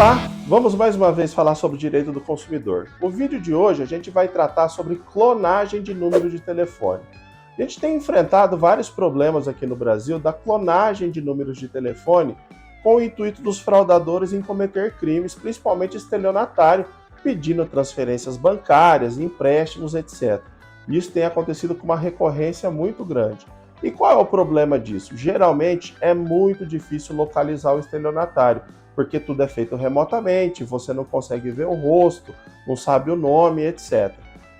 Olá, vamos mais uma vez falar sobre o direito do consumidor. No vídeo de hoje a gente vai tratar sobre clonagem de número de telefone. A gente tem enfrentado vários problemas aqui no Brasil da clonagem de números de telefone com o intuito dos fraudadores em cometer crimes, principalmente estelionatário, pedindo transferências bancárias, empréstimos, etc. Isso tem acontecido com uma recorrência muito grande. E qual é o problema disso? Geralmente é muito difícil localizar o estelionatário, porque tudo é feito remotamente, você não consegue ver o rosto, não sabe o nome, etc.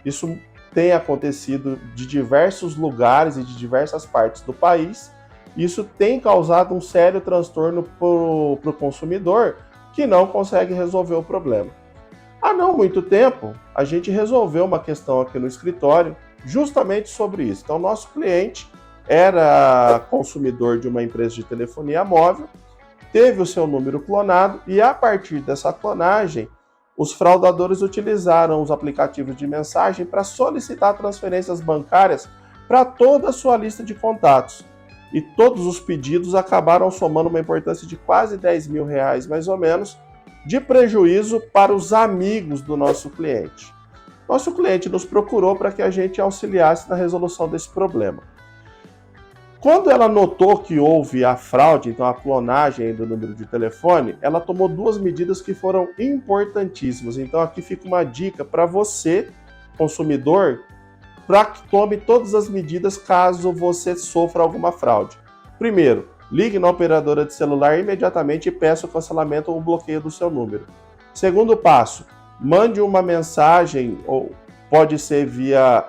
Isso tem acontecido de diversos lugares e de diversas partes do país. Isso tem causado um sério transtorno para o consumidor que não consegue resolver o problema. Há não muito tempo, a gente resolveu uma questão aqui no escritório justamente sobre isso. Então, nosso cliente era consumidor de uma empresa de telefonia móvel, teve o seu número clonado e, a partir dessa clonagem, os fraudadores utilizaram os aplicativos de mensagem para solicitar transferências bancárias para toda a sua lista de contatos. E todos os pedidos acabaram somando uma importância de quase R$10 mil, mais ou menos, de prejuízo para os amigos do nosso cliente. Nosso cliente nos procurou para que a gente auxiliasse na resolução desse problema. Quando ela notou que houve a fraude, então a clonagem do número de telefone, ela tomou duas medidas que foram importantíssimas. Então aqui fica uma dica para você, consumidor, para que tome todas as medidas caso você sofra alguma fraude. Primeiro, ligue na operadora de celular imediatamente e peça o cancelamento ou o bloqueio do seu número. Segundo passo, mande uma mensagem, ou pode ser via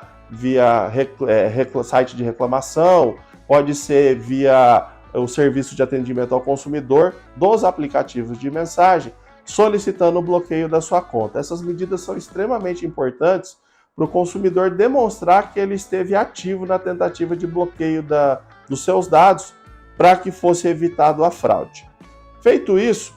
site de reclamação, pode ser via o serviço de atendimento ao consumidor dos aplicativos de mensagem, solicitando o bloqueio da sua conta. Essas medidas são extremamente importantes para o consumidor demonstrar que ele esteve ativo na tentativa de bloqueio dos seus dados para que fosse evitado a fraude. Feito isso,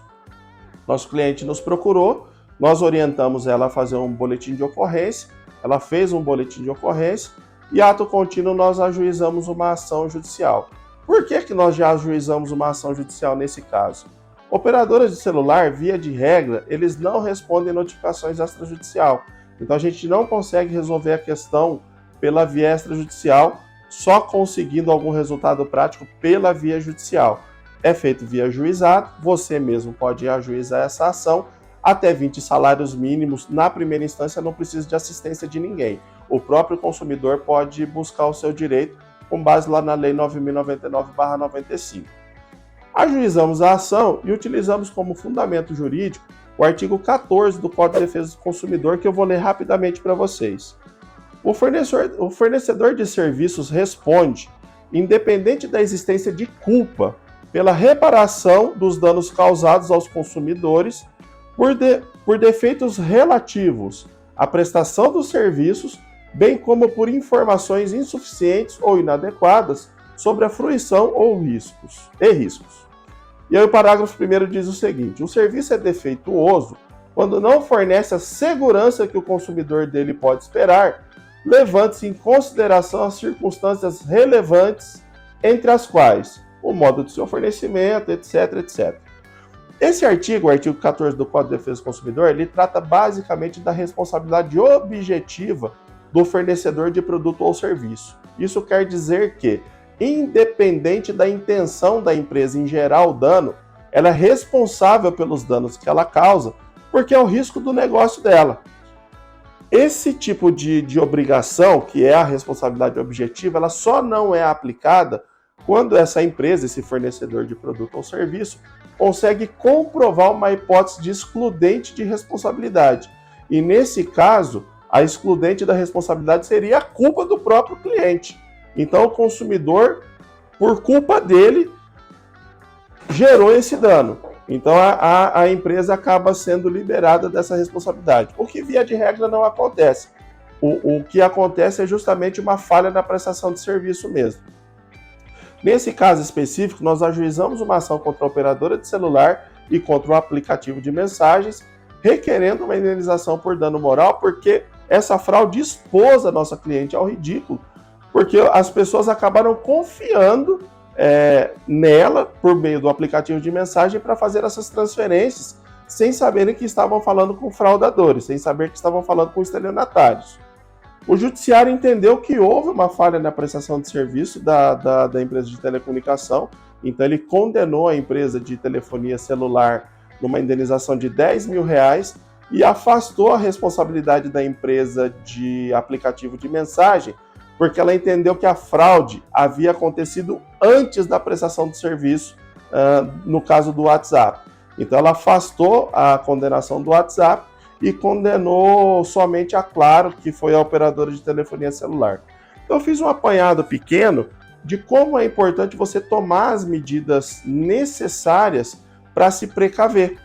nosso cliente nos procurou, nós orientamos ela a fazer um boletim de ocorrência, ela fez um boletim de ocorrência, e ato contínuo nós ajuizamos uma ação judicial. Por que nós já ajuizamos uma ação judicial nesse caso? Operadoras de celular, via de regra, eles não respondem notificações extrajudicial. Então a gente não consegue resolver a questão pela via extrajudicial, só conseguindo algum resultado prático pela via judicial. É feito via juizado, você mesmo pode ajuizar essa ação, até 20 salários mínimos, na primeira instância não precisa de assistência de ninguém. O próprio consumidor pode buscar o seu direito com base lá na Lei 9.099/95. Ajuizamos a ação e utilizamos como fundamento jurídico o artigo 14 do Código de Defesa do Consumidor, que eu vou ler rapidamente para vocês. O fornecedor de serviços responde, independente da existência de culpa, pela reparação dos danos causados aos consumidores por defeitos relativos à prestação dos serviços, bem como por informações insuficientes ou inadequadas sobre a fruição ou riscos. E aí o parágrafo 1º diz o seguinte: o serviço é defeituoso quando não fornece a segurança que o consumidor dele pode esperar, levando-se em consideração as circunstâncias relevantes, entre as quais o modo de seu fornecimento, etc, etc. Esse artigo, o artigo 14 do Código de Defesa do Consumidor, ele trata basicamente da responsabilidade objetiva do fornecedor de produto ou serviço. Isso quer dizer que, independente da intenção da empresa em gerar o dano, ela é responsável pelos danos que ela causa, porque é o risco do negócio dela. Esse tipo de obrigação, que é a responsabilidade objetiva, ela só não é aplicada quando essa empresa, esse fornecedor de produto ou serviço, consegue comprovar uma hipótese de excludente de responsabilidade. E nesse caso, a excludente da responsabilidade seria a culpa do próprio cliente. Então o consumidor, por culpa dele, gerou esse dano. Então a empresa acaba sendo liberada dessa responsabilidade. O que via de regra não acontece. O que acontece é justamente uma falha na prestação de serviço mesmo. Nesse caso específico, nós ajuizamos uma ação contra a operadora de celular e contra o aplicativo de mensagens, requerendo uma indenização por dano moral, porque essa fraude expôs a nossa cliente ao ridículo, porque as pessoas acabaram confiando nela, por meio do aplicativo de mensagem, para fazer essas transferências sem saberem que estavam falando com fraudadores, sem saber que estavam falando com estelionatários. O judiciário entendeu que houve uma falha na prestação de serviço da empresa de telecomunicação, então ele condenou a empresa de telefonia celular numa indenização de R$10 mil e afastou a responsabilidade da empresa de aplicativo de mensagem, porque ela entendeu que a fraude havia acontecido antes da prestação do serviço, no caso do WhatsApp. Então ela afastou a condenação do WhatsApp e condenou somente a Claro, que foi a operadora de telefonia celular. Então eu fiz um apanhado pequeno de como é importante você tomar as medidas necessárias para se precaver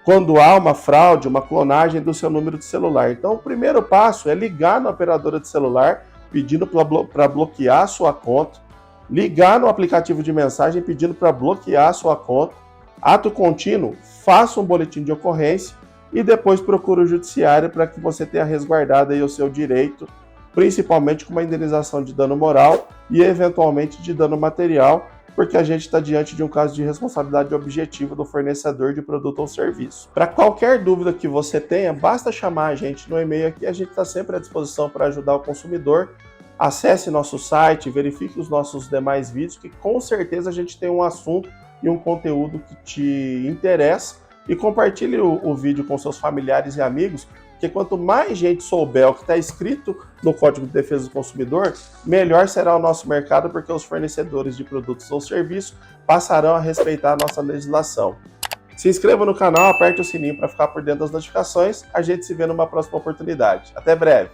quando há uma fraude, uma clonagem do seu número de celular. Então o primeiro passo é ligar na operadora de celular pedindo para bloquear a sua conta, ligar no aplicativo de mensagem pedindo para bloquear a sua conta. Ato contínuo, faça um boletim de ocorrência e depois procure o judiciário para que você tenha resguardado aí o seu direito, principalmente com uma indenização de dano moral e eventualmente de dano material, porque a gente está diante de um caso de responsabilidade objetiva do fornecedor de produto ou serviço. Para qualquer dúvida que você tenha, basta chamar a gente no e-mail aqui, a gente está sempre à disposição para ajudar o consumidor. Acesse nosso site, verifique os nossos demais vídeos, que com certeza a gente tem um assunto e um conteúdo que te interessa, e compartilhe o vídeo com seus familiares e amigos, porque quanto mais gente souber o que está escrito no Código de Defesa do Consumidor, melhor será o nosso mercado, porque os fornecedores de produtos ou serviços passarão a respeitar a nossa legislação. Se inscreva no canal, aperte o sininho para ficar por dentro das notificações. A gente se vê numa próxima oportunidade. Até breve!